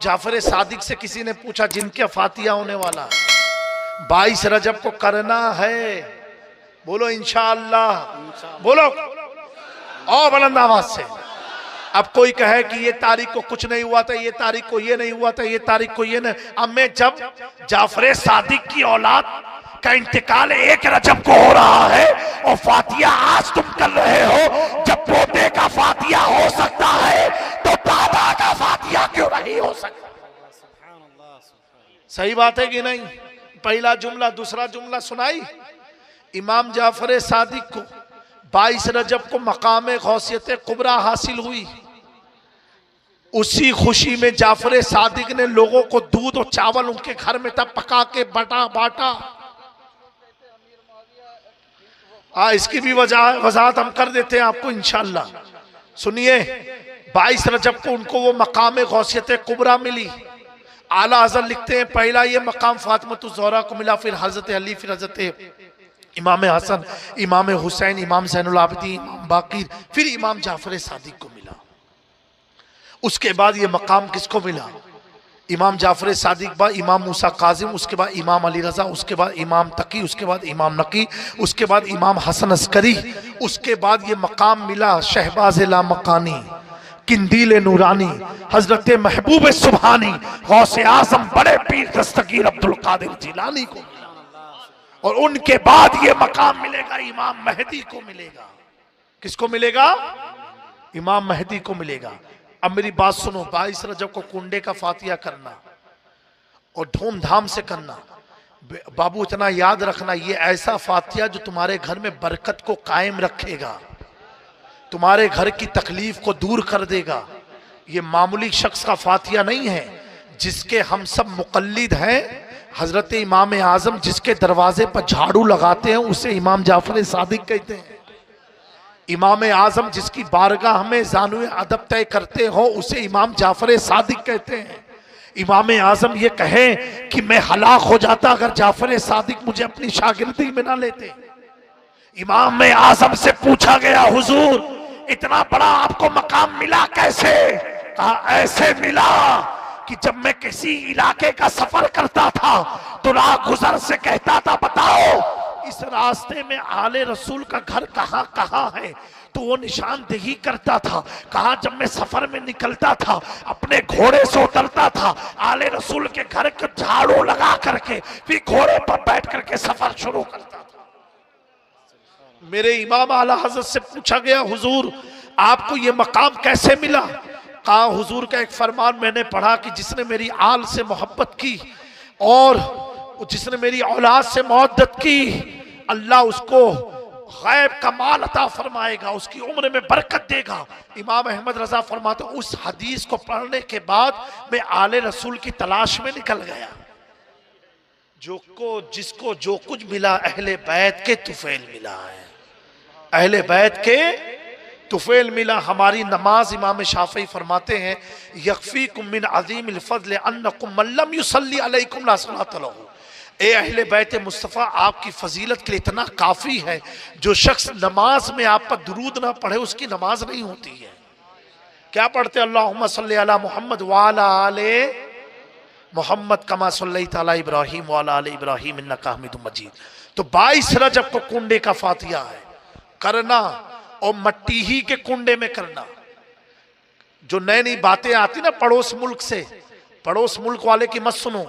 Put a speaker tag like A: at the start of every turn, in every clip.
A: जाफर सादिक से किसी ने पूछा जिनके फातिया होने वाला 22 रजब को करना है, बोलो इंशाअल्लाह, बोलो और बुलंद आवाज से। अब कोई कहे कि ये तारीख को कुछ नहीं हुआ था, ये तारीख को ये नहीं हुआ था, ये तारीख को ये नहीं। अब मैं जब जाफर सादिक की औलाद का इंतकाल 1 रजब को हो रहा है और फातिया आज तुम कर रहे हो, जब पोते का फातिया हो सकता है तो दादा का फातिया क्यों नहीं हो सकता? सही बात है कि नहीं? पहला जुमला। दूसरा जुमला सुनाई। इमाम जाफर सादिक को 22 रजब को मकाम गौसियत कुबरा हासिल हुई। उसी खुशी में जाफर सादिक ने लोगों को दूध और चावल उनके घर में था पका के बांटा। इसकी भी वजाहत हम कर देते हैं आपको इंशाअल्लाह। सुनिए, 22 रजब को उनको वो मकाम गौसियत कुबरा मिली। आला हज़रत लिखते हैं पहला ये मकाम फातिमतुज़ ज़हरा को मिला, फिर हजरत अली, फिर हजरत इमाम हसन, इमाम हुसैन, इमाम ज़ैनुल आबिदीन, इमाम बाक़िर, फिर इमाम जाफर सादिक को मिला। उसके बाद ये मकाम किसको मिला? इमाम जाफर सादिक बाद इमाम मूसा काजिम, उसके बाद इमाम अली रजा, उसके बाद इमाम तकी, उसके बाद इमाम नकी, उसके बाद इमाम हसन अस्करी। उसके बाद ये मकाम मिला शहबाज लामकानी, किंदील नूरानी, हजरत महबूब सुबहानी, गौसे आजम बड़े पीर दस्तगीर अब्दुल कादिर जिलानी को। और उनके बाद ये मकाम मिलेगा इमाम मेहदी को मिलेगा। किसको मिलेगा? इमाम मेहदी को मिलेगा। अब मेरी बात सुनो, 22 रजब को कुंडे का फातिया करना और धूमधाम से करना। बाबू इतना याद रखना, ये ऐसा फातिया जो तुम्हारे घर में बरकत को कायम रखेगा, तुम्हारे घर की तकलीफ को दूर कर देगा। ये मामूली शख्स का फातिया नहीं है, जिसके हम सब मुकल्लिद हैं। हजरत इमाम आजम जिसके दरवाजे पर झाड़ू लगाते हैं उसे इमाम जाफर सादिक कहते हैं। इमाम आजम जिसकी बारगाह में जानुए अदब तय करते हो उसे इमाम जाफर सादिक कहते हैं। इमाम आजम ये कहे कि मैं हलाक हो जाता अगर जाफर सादिक मुझे अपनी शागिर्दी में ना लेते। इमाम आजम से पूछा गया, हुजूर इतना बड़ा आपको मकाम मिला कैसे? कहा ऐसे मिला कि जब मैं किसी इलाके का सफर करता था तो राह गुजर से कहता था बताओ इस रास्ते में आले रसूल का घर कहाँ कहाँ है, तो वो निशानदेही करता था। कहा जब मैं सफर में निकलता था अपने घोड़े से उतरता था, आले रसूल के घर को झाड़ू लगा करके फिर घोड़े पर बैठ करके सफर शुरू करता था। मेरे इमाम आला हजरत से पूछा गया, हुजूर आपको ये मकाम कैसे मिला? कहा हुजूर का एक फरमान मैंने पढ़ा कि जिसने मेरी आल से मोहब्बत की और जिसने मेरी औलाद से मोहब्बत की, अल्लाह उसको गैब का माल अता फरमाएगा, उसकी उम्र में बरकत देगा। इमाम अहमद रजा फरमाते उस हदीस को पढ़ने के बाद मैं आले रसूल की तलाश में निकल गया। जिसको जो कुछ मिला अहले बैत के तुफैल मिला है, अहले बैत के तुफैल मिला। हमारी नमाज इमाम शाफी फरमाते हैं यकफीकुम मिन अज़ीमिल फ़ज़ल अन्नकुम मन लम युसल्ली अलैकुम ला सलात लहू। ए अहले बैत मुस्तफ़ा आपकी फजीलत के लिए इतना काफी है, जो शख्स नमाज में आप पर दुरूद ना पढ़े उसकी नमाज नहीं होती है। क्या पढ़ते? अल्लाहुम्मा सल्ली अला मुहम्मद व अला आले मुहम्मद कमा सल्लैता अला इब्राहीम व अला आले इब्राहीम इन्नका हमीदुम मजीद। तो 22 रजब को कुंडे का फातिया है करना, और मट्टी ही के कुंडे में करना। जो नई नई बातें आती ना पड़ोस मुल्क से, पड़ोस मुल्क वाले की मत सुनो।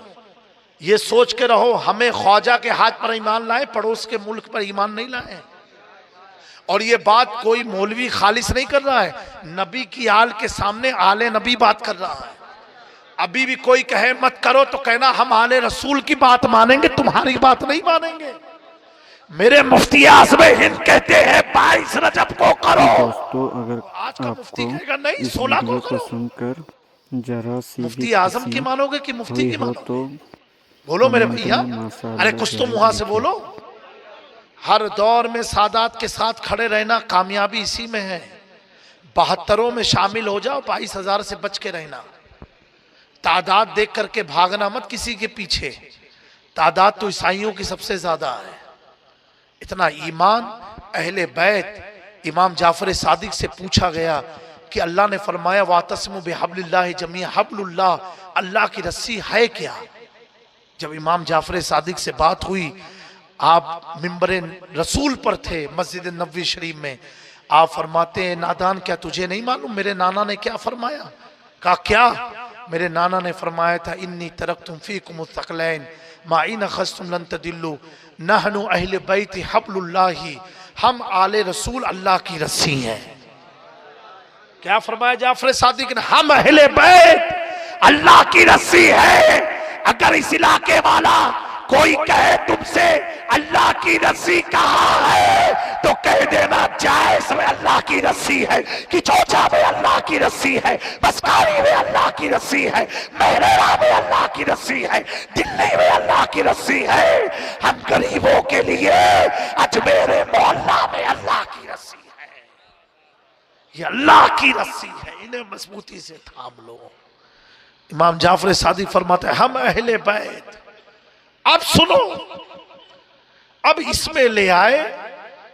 A: ये सोच के रहो हमें ख्वाजा के हाथ पर ईमान लाए, पड़ोस के मुल्क पर ईमान नहीं लाए। और ये बात कोई मौलवी खालिस नहीं कर रहा है, नबी की आल के सामने आले नबी बात कर रहा है। अभी भी कोई कहे मत करो तो कहना हम आले रसूल की बात मानेंगे, तुम्हारी बात नहीं मानेंगे। मेरे मुफ्ती आज़म हिंद कहते हैं 22 रजब को करो।
B: दोस्तों अगर
A: आज का मुफ्ती
B: आपको
A: कहेगा नहीं
B: इस
A: 16
B: वीडियो
A: को
B: को सुनकर जरा सी भी
A: मुफ्ती आजम की मानोगे कि मुफ्ती की
B: हो
A: मानोगे?
B: तो
A: बोलो मेरे भैया, अरे कुछ तो मुहा से बोलो। हर दौर में सादात के साथ खड़े रहना कामयाबी इसी में है। 72 में शामिल हो जाओ, 22,000 से बच के रहना। तादाद देख करके भागना मत किसी के पीछे, तादाद तो ईसाइयों की सबसे ज्यादा है। इतना ईमान अहले बैत इमाम जाफर सादिक से पूछा गया कि अल्लाह ने फरमाया वातस्मु बिहब्लिल्लाहि जमीअ, हब्लुल्लाह अल्लाह की रस्सी है क्या? जब इमाम जाफर सादिक से बात हुई, आप मिंबरे रसूल पर थे मस्जिद नबवी शरीफ में, आप फरमाते हैं नादान क्या तुझे नहीं मालूम मेरे नाना ने क्या फरमाया? कहा क्या? मेरे नाना ने फरमाया था इन्नी तरक्तुम फीकुम तकलैन मा इन खस्तुम लन तदिल्लु नहनु अहले बैत हब्लुल्लाही, हम आले रसूल अल्लाह की रस्सी हैं। क्या फरमाया जाफर सादिक ने? हम अहले बैत अल्लाह की रस्सी है। अगर इस इलाके वाला कोई कहे तुमसे अल्लाह की रस्सी कहाँ है तो कह देना जायस में अल्लाह की रस्सी है, कि चौचा में अल्लाह की रस्सी है, बसकारी में अल्लाह की रस्सी है, महरेरा में अल्लाह की रस्सी है, दिल्ली में अल्लाह की रस्सी है। हम गरीबों के लिए अजमेर मोहल्ला में अल्लाह की रस्सी है। ये अल्लाह की रस्सी है, इन्हें मजबूती से थाम लो। इमाम जाफर सादिक फरमाते हैं हम अहले बैत। अब सुनो, अब इसमें ले आए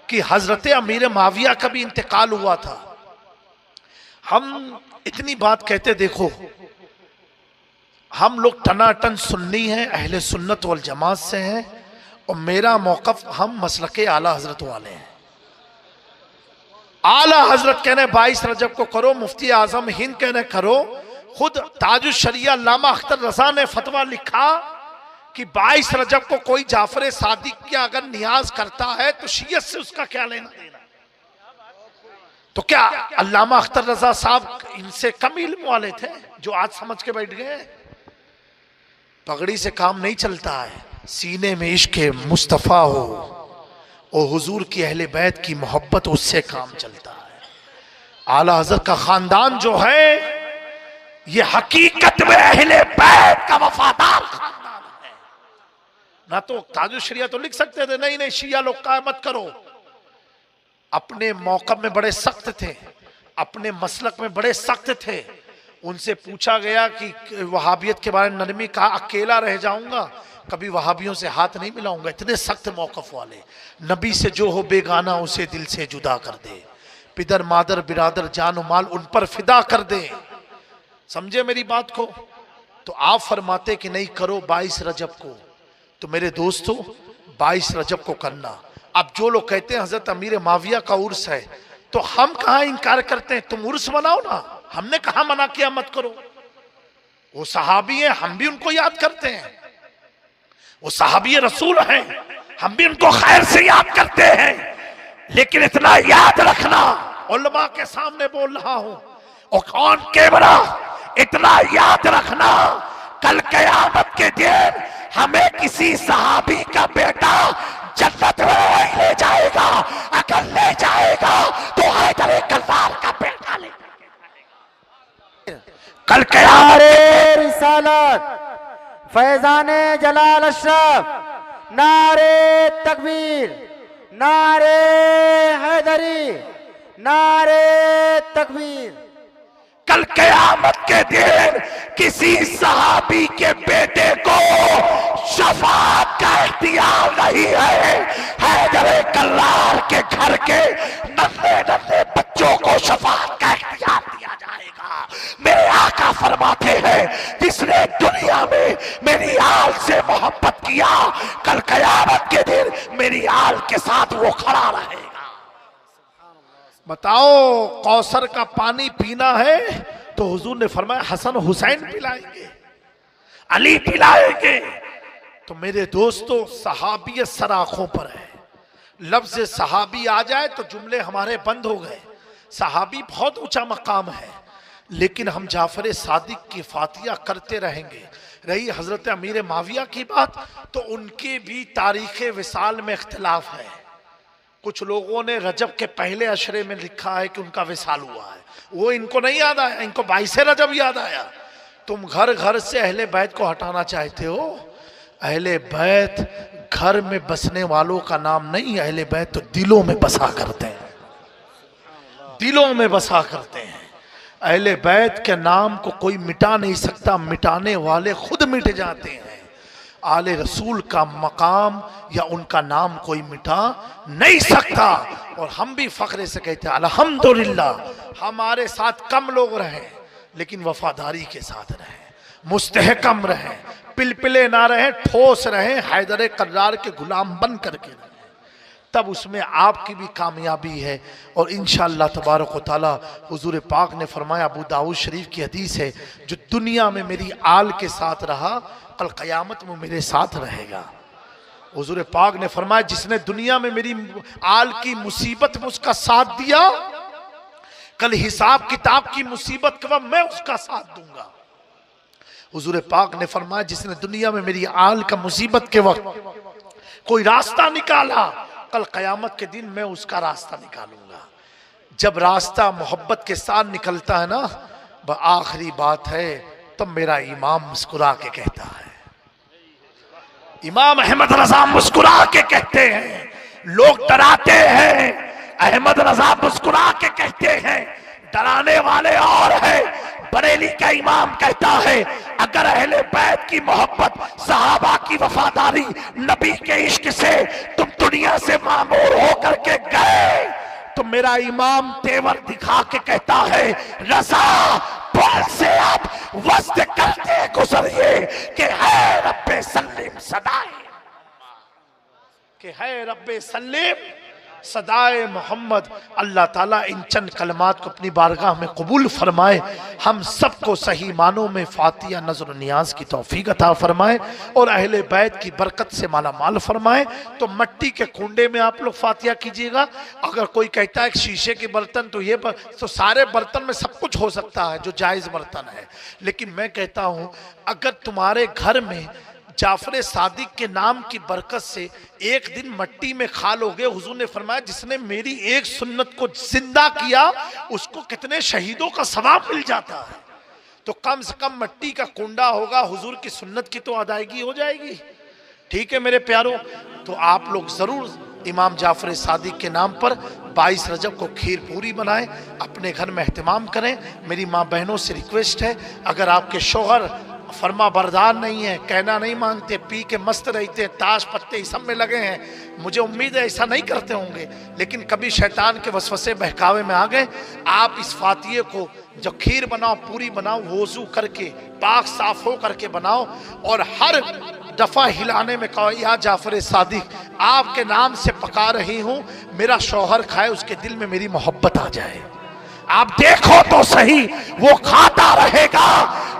A: कि हजरत अमीर माविया का भी इंतकाल हुआ था। हम इतनी बात कहते, देखो हम लोग टनाटन सुन्नी हैं, अहले सुन्नत वल जमात से हैं, और मेरा मौकफ हम मसलके आला हजरत वाले हैं। आला हजरत कहने 22 रजब को करो, मुफ्ती आजम हिंद कहने करो, खुद ताजुश शरिया अल्लामा अख्तर रजा ने फतवा लिखा कि 22 रजब को कोई जाफर सादिक क्या अगर नियाज करता है तो शियत से उसका क्या लेना देना? तो क्या अल्लामा अख्तर रजा साहब इनसे कम इल्म वाले थे जो आज समझ के बैठ गए? पगड़ी से काम नहीं चलता है, सीने में इश्क मुस्तफा हो और हुजूर की अहले बैत की मोहब्बत, उससे काम चलता है। आला हजरत का खानदान जो है ये हकीकत में अहले बैत का वफादार खानदान है। ना तो ताजुश शरिया तो लिख सकते थे नहीं नहीं शिया लोग कायम मत करो, अपने मौकफ में बड़े सख्त थे, अपने मसलक में बड़े सख्त थे। उनसे पूछा गया कि वहाबियत के बारे में नरमी, कहा अकेला रह जाऊंगा, कभी वहाबियों से हाथ नहीं मिलाऊंगा। इतने सख्त मौकफ वाले। नबी से जो हो बेगाना उसे दिल से जुदा कर दे, पिदर मादर बिरादर जान माल उन पर फिदा कर दे। समझे मेरी बात को? तो आप फरमाते कि नहीं करो 22 रजब को, तो मेरे दोस्तों 22 रजब को करना। अब जो लोग कहते हैं हजरत अमीर माविया का उर्स है, तो हम कहाँ इनकार करते हैं? तुम उर्स मनाओ ना, हमने कहा मना किया मत करो। वो सहाबी हैं, हम भी उनको याद करते हैं, वो सहाबी रसूल हैं, हम भी उनको खैर से याद करते हैं। लेकिन इतना याद रखना, उलमा के सामने बोल रहा हूं और कौन कैमरा, इतना याद रखना कल क़यामत के दिन हमें किसी सहाबी का बेटा जन्नत में ले जाएगा। अगर ले जाएगा तो हैदर कल्लार का बेटा ले कल
C: नारे रिसालत फैजाने जलाल अशरफ, नारे तकबीर, नारे हैदरी, नारे तकबीर।
A: कल क़यामत के दिन किसी सहाबी के बेटे को शफाअत का इख्तियार नहीं है। हैदर कल्लार के घर के नन्हे नन्हे बच्चों को शफाअत का इख्तियार दिया जाएगा। मेरे आका फरमाते हैं जिसने दुनिया में मेरी आल से मोहब्बत किया, कल क़यामत के दिन मेरी आल के साथ वो खड़ा रहेगा। बताओ कौसर का पानी पीना है तो हुजूर ने फरमाया हसन हुसैन पिलाएंगे, अली पिलाएंगे। तो मेरे दोस्तों सहाबियत सर आंखों पर है। लफ्ज सहाबी आ जाए तो जुमले हमारे बंद हो गए। सहाबी बहुत ऊंचा मकाम है, लेकिन हम जाफर सादिक की फातिया करते रहेंगे। रही हजरत अमीर माविया की बात, तो उनके भी तारीख विसाल में इख्तिलाफ है। कुछ लोगों ने रजब के पहले अशरे में लिखा है कि उनका विसाल हुआ है, वो इनको नहीं याद आया, इनको 22 रजब याद आया। तुम घर घर से अहले बैत को हटाना चाहते हो। अहले बैत घर में बसने वालों का नाम नहीं, अहले बैत तो दिलों में बसा करते हैं, दिलों में बसा करते हैं। अहले बैत के नाम को कोई मिटा नहीं सकता, मिटाने वाले खुद मिट जाते हैं। आले रसूल का मकाम या उनका नाम कोई मिटा नहीं सकता। और हम भी फख्र से कहते हैं अल्हम्दुलिल्लाह, हमारे साथ कम लोग रहे लेकिन वफादारी के साथ रहे। मुस्तहकम रहें, पिलपिले ना रहें, ठोस रहें, हैदर कर्रार के गुलाम बन करके रहें, तब उसमें आपकी भी कामयाबी है। और इंशाअल्लाह तबारक व तआला हुजूर पाक ने फरमाया, अबू दाऊद शरीफ की हदीस है, जो दुनिया में मेरी आल के साथ रहा कल क़यामत में मेरे साथ रहेगा। हुजूर पाक ने फरमाया, जिसने दुनिया में मेरी आल की मुसीबत में उसका साथ दिया, कल हिसाब किताब की मुसीबत के वक्त मैं उसका साथ दूंगा। हुजूर पाक ने फरमाया, जिसने दुनिया में मेरी आल का मुसीबत के वक्त कोई रास्ता निकाला, कल क़यामत के दिन मैं उसका रास्ता निकालूंगा। जब रास्ता मोहब्बत के साथ निकलता है ना, वह आखिरी बात है, तब मेरा इमाम मुस्कुरा के कहता है, इमाम अहमद रजा मुस्कुरा के कहते हैं, लोग डराते हैं, अहमद रजा मुस्कुरा के कहते हैं, डराने वाले और है। बरेली का इमाम कहता है, अगर अहले बैत की मोहब्बत, सहाबा की वफादारी, नबी के इश्क से तुम दुनिया से मामूर होकर के गए, तो मेरा इमाम तेवर दिखा के कहता है, रजा बोल से आप वस्त करते गुजरिए कि है रब्बे सल्लिम सदाए, कि है रब्बे सल्लिम सदाए मोहम्मद। अल्लाह ताला इन चंद कलमात को अपनी बारगाह में कबूल फरमाए, हम सबको सही मानों में फातिया नजर नियाज की तौफीक अता फरमाए और अहले बैत की बरकत से माला माल फरमाए। तो मट्टी के कुंडे में आप लोग फातिया कीजिएगा। अगर कोई कहता है शीशे के बर्तन, तो ये तो सारे बर्तन में सब कुछ हो सकता है जो जायज़ बर्तन है, लेकिन मैं कहता हूँ अगर तुम्हारे घर में जाफर सादिक के नाम की बरकत से एक दिन मट्टी में खाल हो गए, हुजूर ने फरमाया, जिसने मेरी एक सुन्नत को जिंदा किया उसको कितने शहीदों का सवाब मिल जाता है। तो कम से कम मट्टी का कुंडा होगा, हुजूर की सुन्नत की तो अदायगी हो जाएगी। ठीक है मेरे प्यारों, तो आप लोग जरूर इमाम जाफर सादिक के नाम पर 22 रजब को खीर पूरी बनाएं, अपने घर में एहतमाम करें। मेरी माँ बहनों से रिक्वेस्ट है, अगर आपके शोहर फरमा बरदार नहीं है, कहना नहीं मांगते, पी के मस्त रहते हैं, ताश पत्ते इस सब में लगे हैं, मुझे उम्मीद है ऐसा नहीं करते होंगे, लेकिन कभी शैतान के वसवसे बहकावे में आ गए, आप इस फातिये को जब खीर बनाओ, पूरी बनाओ, वोजू करके पाक साफ हो करके बनाओ और हर दफा हिलाने में कहो, या जाफर सादिक आपके नाम से पका रही हूँ, मेरा शौहर खाए, उसके दिल में मेरी मोहब्बत आ जाए। आप देखो तो सही, वो खाता रहेगा,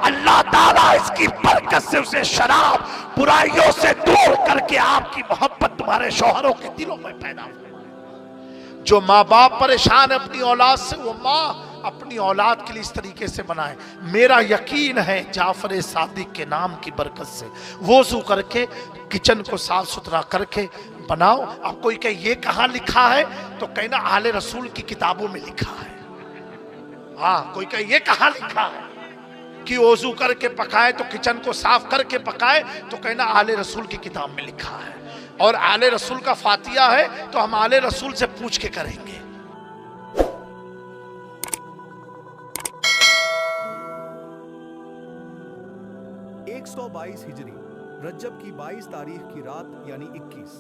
A: अल्लाह ताला इसकी बरकत से उसे शराब बुराइयों से दूर करके आपकी मोहब्बत तुम्हारे शौहरों के दिलों में पैदा हो। जो माँ बाप परेशान है अपनी औलाद से, वो माँ अपनी औलाद के लिए इस तरीके से बनाए। मेरा यकीन है जाफर सादिक के नाम की बरकत से वोज़ू करके किचन को साफ सुथरा करके बनाओ। अब कोई कहे ये कहाँ लिखा है, तो कहना आले रसूल की किताबों में लिखा है। हाँ, कोई कहे ये कहाँ लिखा है कि वोज़ू करके पकाए, तो किचन को साफ करके पकाए, तो कहना आले रसूल की किताब में लिखा है। और आले रसूल का फातिया है तो हम आले रसूल से पूछ के करेंगे।
D: 122 हिजरी रज्जब की 22 तारीख की रात यानी 21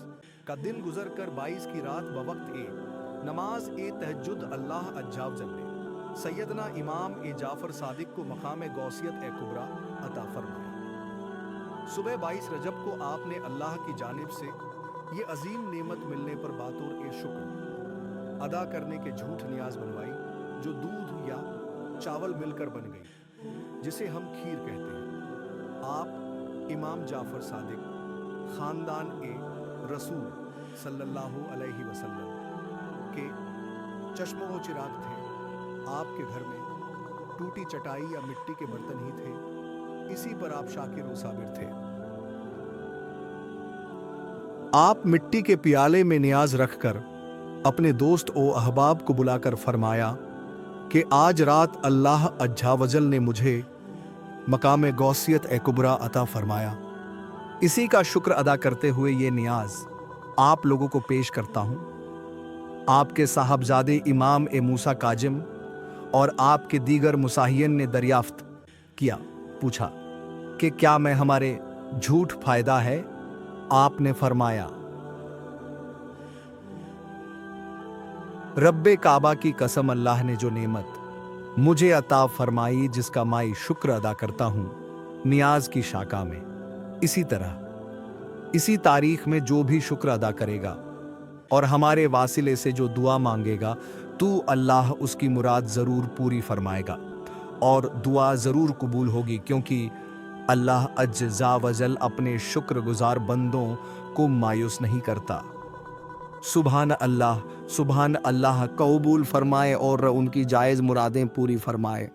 D: का दिन गुजर कर 22 की रात बवक्त नमाज तहज्जुद अल्लाह अज्जावजल ने सैयदना इमाम जाफर सादिक को मकाम गौसियत कुबरा अता फरमाया। सुबह 22 रजब को आपने अल्लाह की जानिब से ये अजीम नेमत मिलने पर बातौर शुक्र अदा करने के झूठ नियाज बनवाई, जो दूध या चावल मिलकर बन गई, जिसे हम खीर कहते हैं। आप इमाम जाफर सादिक खानदान रसूल सल्लल्लाहु अलैहि वसल्लम के चश्मो चिराग थे। आपके घर में टूटी चटाई या मिट्टी के बर्तन ही थे, इसी पर आप शाकिर व साबिर थे। आप मिट्टी के प्याले में नियाज रखकर अपने दोस्त ओ अहबाब को बुलाकर फरमाया कि आज रात अल्लाह अज्जावजल ने मुझे मकाम गौसियत कुबरा अता फरमाया। इसी का शुक्र अदा करते हुए ये नियाज आप लोगों को पेश करता हूं। आपके साहबजादे इमाम मूसा काजिम और आपके दीगर मुसाहियन ने दरियाफ्त किया, पूछा कि क्या मैं हमारे झूठ फायदा है? आपने फरमाया, रब्बे काबा की कसम, अल्लाह ने जो नेमत मुझे अता फरमाई, जिसका मैं शुक्र अदा करता हूं, नियाज की शाखा में। इसी तरह इसी तारीख में जो भी शुक्र अदा करेगा और हमारे वासिले से जो दुआ मांगेगा, तू अल्लाह उसकी मुराद ज़रूर पूरी फरमाएगा और दुआ ज़रूर कबूल होगी, क्योंकि अल्लाह अज्जा वजल अपने शुक्रगुजार बंदों को मायूस नहीं करता। सुभान अल्लाह कबूल फरमाए और उनकी जायज़ मुरादें पूरी फरमाए।